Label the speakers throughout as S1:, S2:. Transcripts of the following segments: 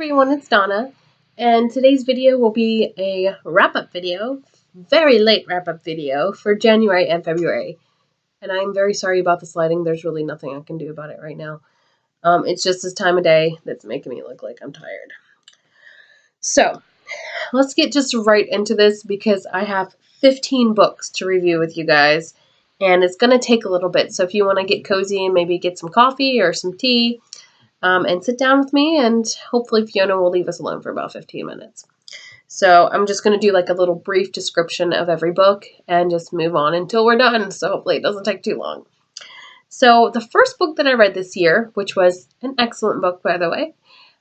S1: everyone, it's Donna, and today's video will be a wrap-up video, very late wrap-up video for January and February. And I'm very sorry about this lighting. There's really nothing I can do about it right now. It's just this time of day that's making me look like I'm tired. So, let's get just right into this because I have 15 books to review with you guys, and it's going to take a little bit. So if you want to get cozy and maybe get some coffee or some tea, and sit down with me, and hopefully Fiona will leave us alone for about 15 minutes. So I'm just going to do like a little brief description of every book and just move on until we're done, so hopefully it doesn't take too long. So the first book that I read this year, which was an excellent book by the way,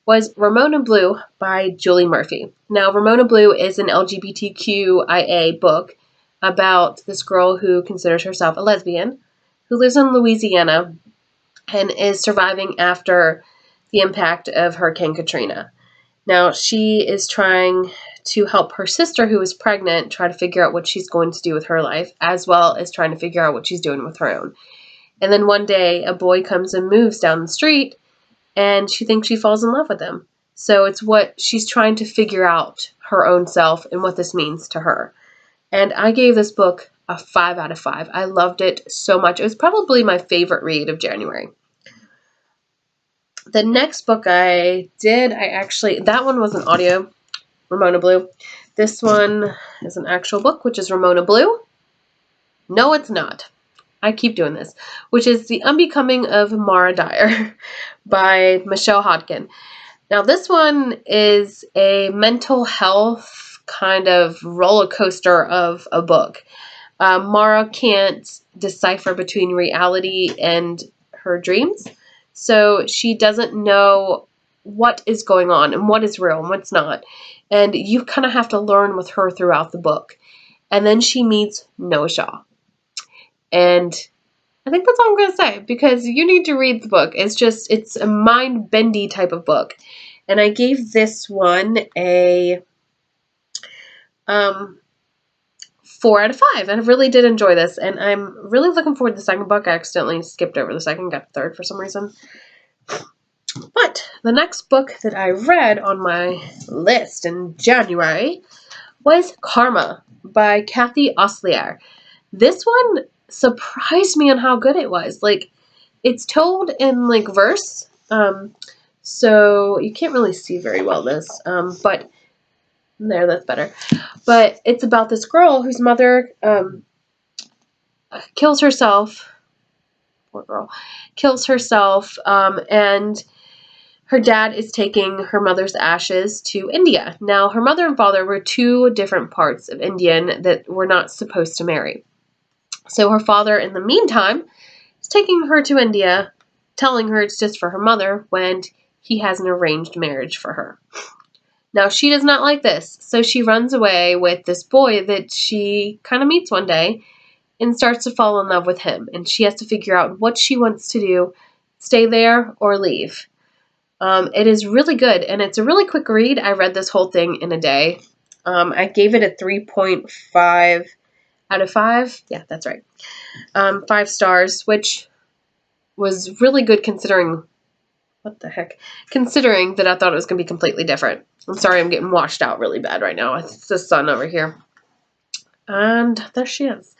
S1: was Ramona Blue by Julie Murphy. Now Ramona Blue is an LGBTQIA book about this girl who considers herself a lesbian, who lives in Louisiana and is surviving after the impact of Hurricane Katrina. Now, she is trying to help her sister who is pregnant try to figure out what she's going to do with her life, as well as trying to figure out what she's doing with her own. And then one day, a boy comes and moves down the street, and she thinks she falls in love with him. So it's what she's trying to figure out her own self and what this means to her. And I gave this book a 5 out of 5. I loved it so much. It was probably my favorite read of January. The next book that one was an audio, Ramona Blue. This one is an actual book, which is Ramona Blue. No, it's not. I keep doing this. Which is The Unbecoming of Mara Dyer by Michelle Hodkin. Now, this one is a mental health kind of roller coaster of a book. Mara can't decipher between reality and her dreams. So she doesn't know what is going on and what is real and what's not. And you kind of have to learn with her throughout the book. And then she meets Noah Shaw. And I think that's all I'm going to say because you need to read the book. It's a mind-bendy type of book. And I gave this one a 4 out of 5, and I really did enjoy this, and I'm really looking forward to the second book. I accidentally skipped over the second, got the third for some reason. But the next book that I read on my list in January was Karma by K.L Slater. This one surprised me on how good it was. Like, it's told in like verse, so you can't really see very well this, but there, that's better. But it's about this girl whose mother kills herself. Poor girl. Kills herself, and her dad is taking her mother's ashes to India. Now, her mother and father were two different parts of Indian that were not supposed to marry. So her father, in the meantime, is taking her to India, telling her it's just for her mother when he has an arranged marriage for her. Now, she does not like this, so she runs away with this boy that she kind of meets one day and starts to fall in love with him. And she has to figure out what she wants to do, stay there or leave. It is really good, and it's a really quick read. I read this whole thing in a day. I gave it a 3.5 out of 5. Yeah, that's right. 5 stars, which was really good considering... What the heck? Considering that I thought it was going to be completely different. I'm sorry I'm getting washed out really bad right now. It's the sun over here. And there she is.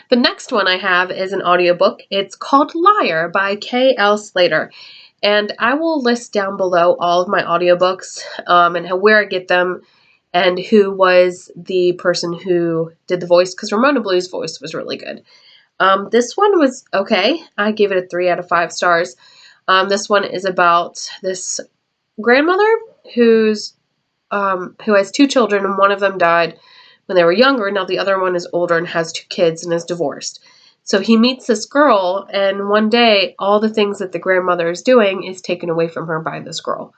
S1: The next one I have is an audiobook. It's called Liar by K.L Slater. And I will list down below all of my audiobooks and where I get them and who was the person who did the voice, because Ramona Blue's voice was really good. This one was okay. I gave it a 3 out of 5 stars. This one is about this grandmother who has 2 children, and one of them died when they were younger. Now the other one is older and has 2 kids and is divorced. So he meets this girl, and one day all the things that the grandmother is doing is taken away from her by this girl.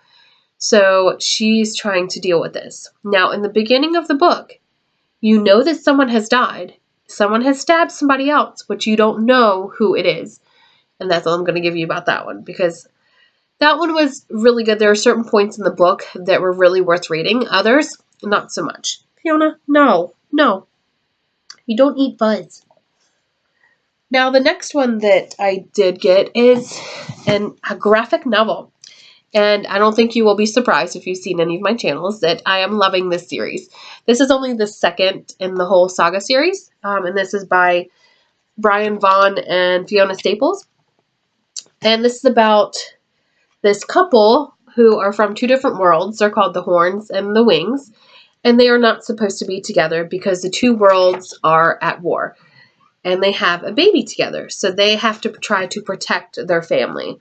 S1: So she's trying to deal with this. Now in the beginning of the book, you know that someone has died. Someone has stabbed somebody else, but you don't know who it is. And that's all I'm going to give you about that one, because that one was really good. There are certain points in the book that were really worth reading. Others, not so much. Fiona, no. You don't eat buds. Now, the next one that I did get is a graphic novel. And I don't think you will be surprised if you've seen any of my channels that I am loving this series. This is only the second in the whole saga series, and this is by Brian Vaughan and Fiona Staples. And this is about this couple who are from 2 different worlds. They're called the Horns and the Wings, and they are not supposed to be together because the 2 worlds are at war, and they have a baby together, so they have to try to protect their family.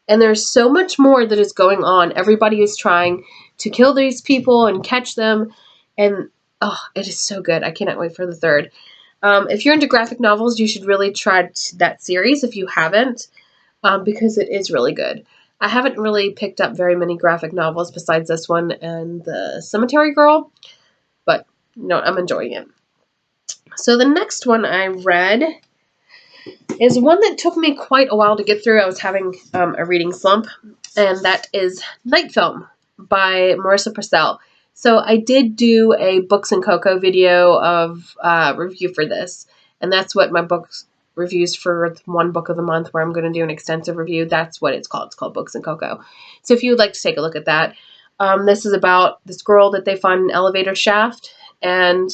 S1: And there's so much more that is going on. Everybody is trying to kill these people and catch them, and oh, it is so good. I cannot wait for the 3rd. If you're into graphic novels, you should really try that series if you haven't, because it is really good. I haven't really picked up very many graphic novels besides this one and The Cemetery Girl, but no, I'm enjoying it. So the next one I read is one that took me quite a while to get through. I was having a reading slump, and that is Night Film by Marissa Purcell. So I did do a Books and Cocoa video of review for this, and that's what my books reviews for one book of the month, where I'm going to do an extensive review. That's what it's called. It's called Books and Cocoa. So if you would like to take a look at that, this is about this girl that they find in an elevator shaft, and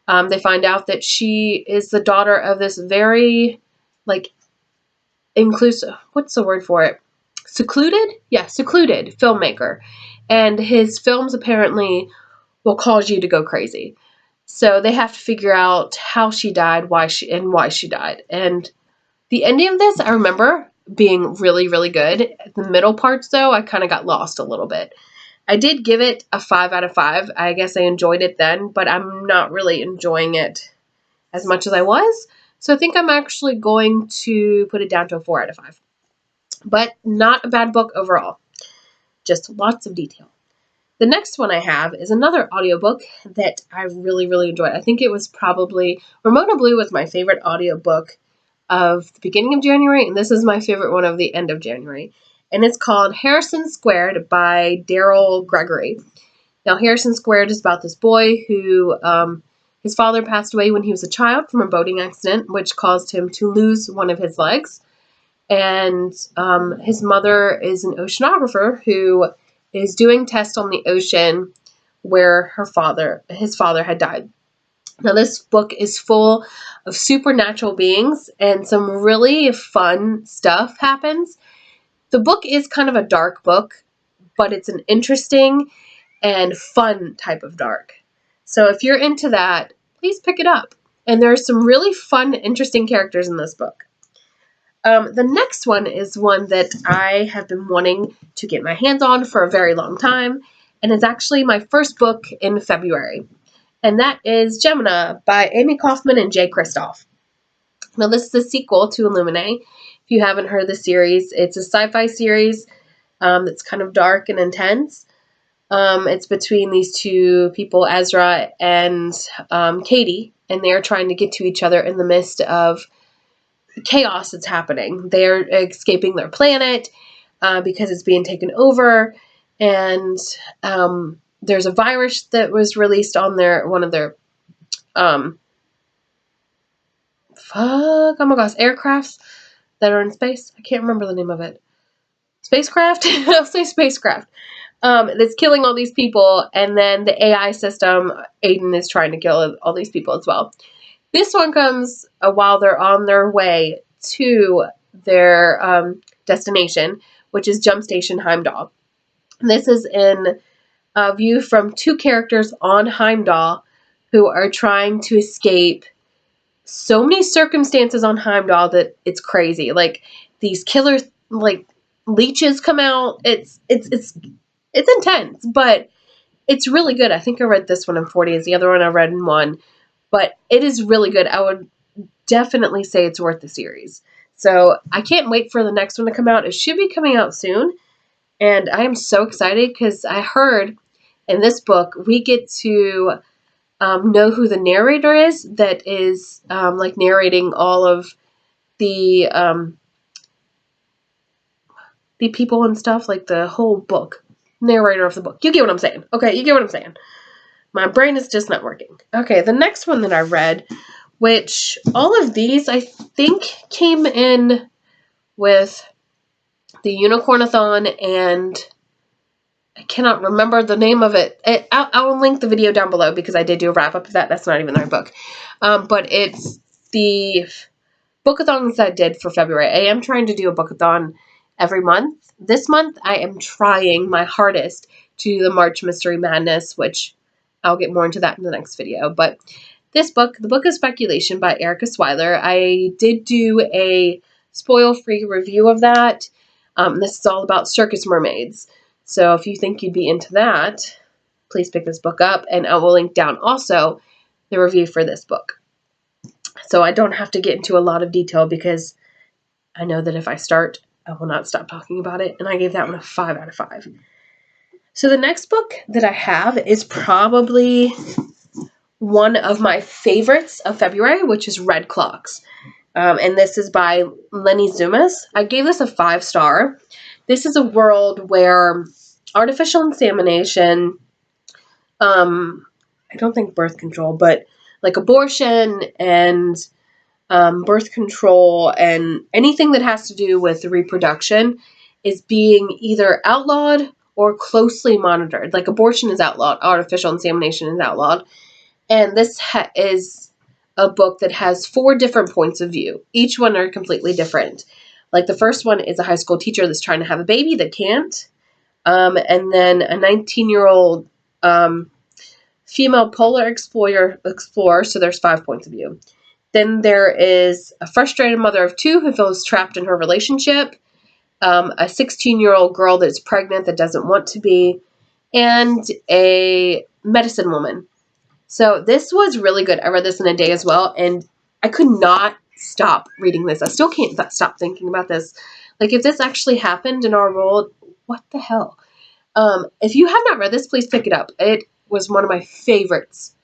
S1: they find out that she is the daughter of this very, like, inclusive, what's the word for it? Secluded? Yeah, secluded filmmaker. And his films apparently will cause you to go crazy. So they have to figure out how she died, why she died. And the ending of this, I remember being really, really good. The middle parts, though, I kind of got lost a little bit. I did give it a 5 out of 5. I guess I enjoyed it then, but I'm not really enjoying it as much as I was. So I think I'm actually going to put it down to a 4 out of 5. But not a bad book overall. Just lots of detail. The next one I have is another audiobook that I really, really enjoyed. I think it was probably, Ramona Blue was my favorite audiobook of the beginning of January, and this is my favorite one of the end of January. And it's called Harrison Squared by Darryl Gregory. Now, Harrison Squared is about this boy who, his father passed away when he was a child from a boating accident, which caused him to lose one of his legs. And his mother is an oceanographer who is doing tests on the ocean where his father had died. Now, this book is full of supernatural beings, and some really fun stuff happens. The book is kind of a dark book, but it's an interesting and fun type of dark. So if you're into that, please pick it up. And there are some really fun, interesting characters in this book. The next one is one that I have been wanting to get my hands on for a very long time, and it's actually my first book in February. And that is Gemina by Amy Kaufman and Jay Kristoff. Now, this is a sequel to Illuminae. If you haven't heard the series, it's a sci-fi series that's kind of dark and intense. It's between these 2 people, Ezra and Katie, and they're trying to get to each other in the midst of chaos that's happening. They're escaping their planet because it's being taken over, and there's a virus that was released on one of their aircrafts that are in space. I can't remember the name of it. Spacecraft? I'll say spacecraft. That's killing all these people, and then the AI system, Aiden, is trying to kill all these people as well. This one comes while they're on their way to their destination, which is Jump Station Heimdall. This is in a view from 2 characters on Heimdall who are trying to escape so many circumstances on Heimdall that it's crazy. Like, these killer, like, leeches come out. It's intense, but it's really good. I think I read this one in 40 days. The other one I read in 1. But it is really good. I would definitely say it's worth the series. So I can't wait for the next one to come out. It should be coming out soon. And I am so excited because I heard in this book we get to know who the narrator is that is like narrating all of the people and stuff, like the whole book. Narrator of the book. You get what I'm saying. Okay, you get what I'm saying. My brain is just not working. Okay, the next one that I read, which all of these I think came in with the Unicornathon, and I cannot remember the name of it. I'll link the video down below because I did do a wrap-up of that. That's not even the right book. But it's the bookathons that I did for February. I am trying to do a bookathon every month. This month, I am trying my hardest to do the March Mystery Madness, which I'll get more into that in the next video. But this book, The Book of Speculation by Erica Swyler, I did do a spoil-free review of that. This is all about circus mermaids. So if you think you'd be into that, please pick this book up. And I will link down also the review for this book. So I don't have to get into a lot of detail because I know that if I start, I will not stop talking about it. And I gave that one a 5 out of 5. So the next book that I have is probably one of my favorites of February, which is Red Clocks. And this is by Lenny Zumas. I gave this a 5-star. This is a world where artificial insemination, I don't think birth control, but like abortion and birth control and anything that has to do with reproduction is being either outlawed or closely monitored. Like abortion is outlawed, artificial insemination is outlawed. And this is a book that has 4 different points of view. Each one are completely different. Like the first one is a high school teacher that's trying to have a baby that can't. And then a 19-year-old female polar explorer, so there's 5 points of view. Then there is a frustrated mother of 2 who feels trapped in her relationship, a 16-year-old girl that's pregnant that doesn't want to be, and a medicine woman. So this was really good. I read this in a day as well, and I could not stop reading this. I still can't stop thinking about this. Like, if this actually happened in our world, what the hell? If you have not read this, please pick it up. It was one of my favorites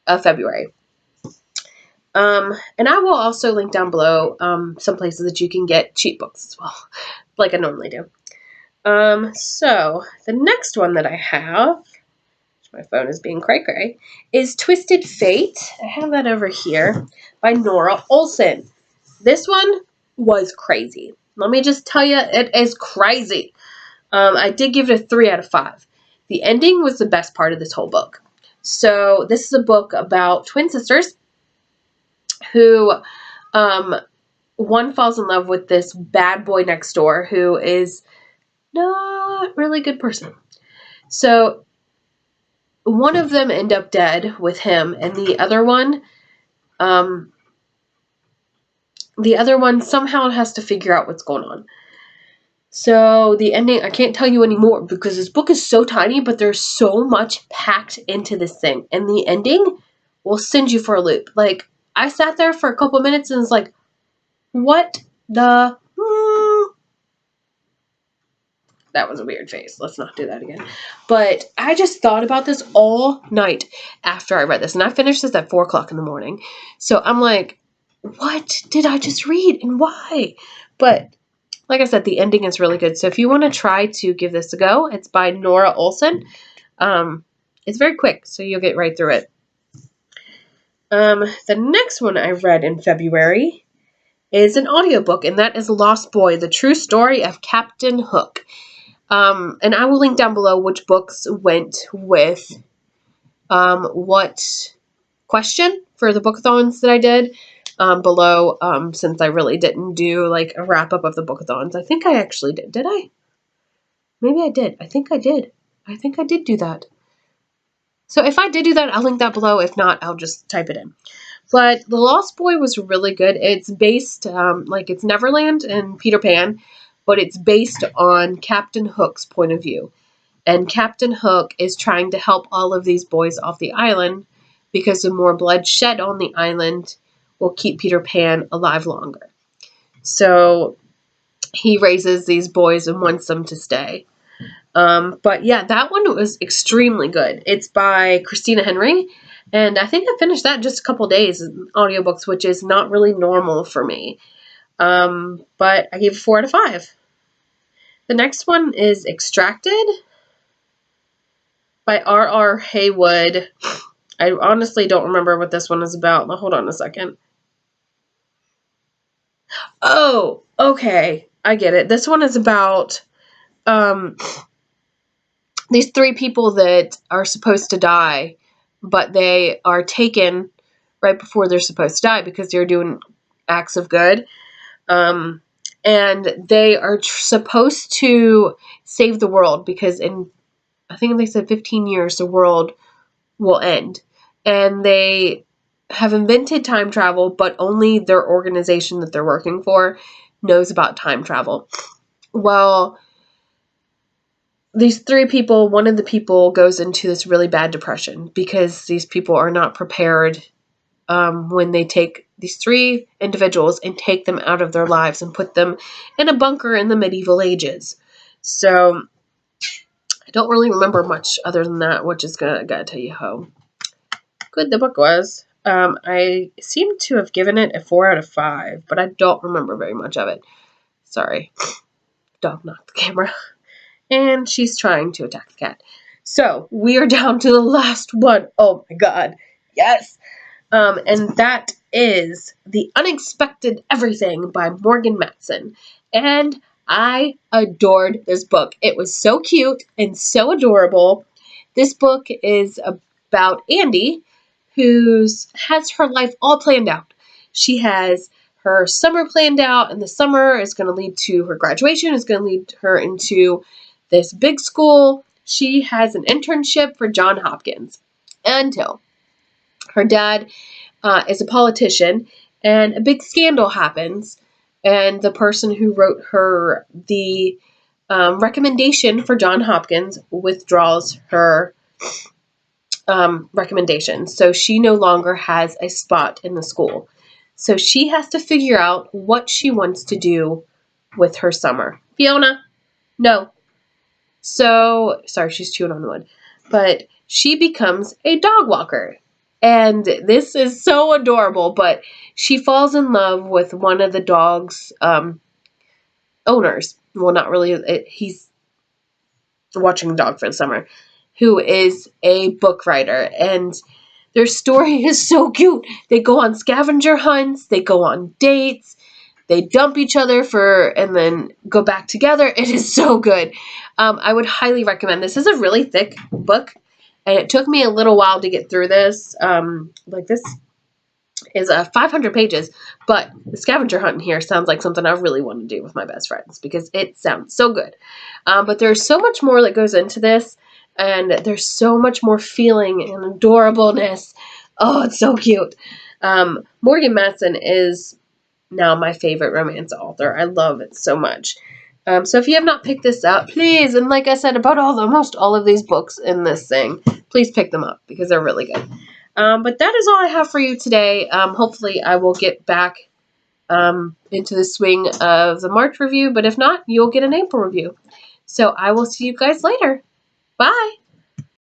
S1: of February. And I will also link down below some places that you can get cheap books as well, like I normally do. So the next one that I have, my phone is being cray-cray, is Twisted Fate. I have that over here by Nora Olson. This one was crazy. Let me just tell you, it is crazy. I did give it a 3 out of 5. The ending was the best part of this whole book. So this is a book about twin sisters who one falls in love with this bad boy next door who is not really a good person. So one of them end up dead with him, and the other one somehow has to figure out what's going on. So the ending, I can't tell you anymore because this book is so tiny, but there's so much packed into this thing. And the ending will send you for a loop. Like, I sat there for a couple of minutes and was like, what the... That was a weird face. Let's not do that again. But I just thought about this all night after I read this. And I finished this at 4 o'clock in the morning. So I'm like, what did I just read and why? But like I said, the ending is really good. So if you want to try to give this a go, it's by Nora Olson. It's very quick, so you'll get right through it. The next one I read in February is an audiobook, and that is Lost Boy, The True Story of Captain Hook. And I will link down below which books went with what question for the bookathons that I did below, since I really didn't do like a wrap-up of the bookathons. I think I actually did. Did I? Maybe I did. I think I did. I think I did do that. So if I did do that, I'll link that below. If not, I'll just type it in. But The Lost Boy was really good. It's based, like it's Neverland and Peter Pan, but it's based on Captain Hook's point of view. And Captain Hook is trying to help all of these boys off the island because the more blood shed on the island will keep Peter Pan alive longer. So he raises these boys and wants them to stay. But yeah, that one was extremely good. It's by Christina Henry, and I think I finished that in just a couple days in audiobooks, which is not really normal for me. But I gave it 4 out of 5. The next one is Extracted by R.R. Haywood. I honestly don't remember what this one is about. Hold on a second. Oh, okay. I get it. This one is about these 3 people that are supposed to die, but they are taken right before they're supposed to die because they're doing acts of good. And they are supposed to save the world because I think they said 15 years, the world will end. And they have invented time travel, but only their organization that they're working for knows about time travel. Well, these 3 people, one of the people goes into this really bad depression because these people are not prepared when they take these 3 individuals and take them out of their lives and put them in a bunker in the medieval ages. So I don't really remember much other than that, which is gotta tell you how good the book was. I seem to have given it a 4 out of 5, but I don't remember very much of it. Sorry. Dog knocked the camera. And she's trying to attack the cat. So, we are down to the last one. Oh my god. Yes! And that is The Unexpected Everything by Morgan Matson. And I adored this book. It was so cute and so adorable. This book is about Andy, who has her life all planned out. She has her summer planned out, and the summer is going to lead to her graduation, is going to lead her into this big school. She has an internship for Johns Hopkins until her dad is a politician, and a big scandal happens, and the person who wrote her the recommendation for Johns Hopkins withdraws her recommendation. So she no longer has a spot in the school. So she has to figure out what she wants to do with her summer. Fiona? No. So, sorry, she's chewing on the wood. But she becomes a dog walker. And this is so adorable, but she falls in love with one of the dog's owners. Well, not really. He's watching the dog for the summer, who is a book writer. And their story is so cute. They go on scavenger hunts. They go on dates. They dump each other and then go back together. It is so good. I would highly recommend. This is a really thick book, and it took me a little while to get through this. This is 500 pages, but the scavenger hunt in here sounds like something I really want to do with my best friends because it sounds so good. But there's so much more that goes into this, and there's so much more feeling and adorableness. Oh, it's so cute. Morgan Matson is now my favorite romance author. I love it so much. So if you have not picked this up, please, and like I said about almost all of these books in this thing, please pick them up because they're really good. But that is all I have for you today. Hopefully I will get back into the swing of the March review, but if not, you'll get an April review. So I will see you guys later. Bye!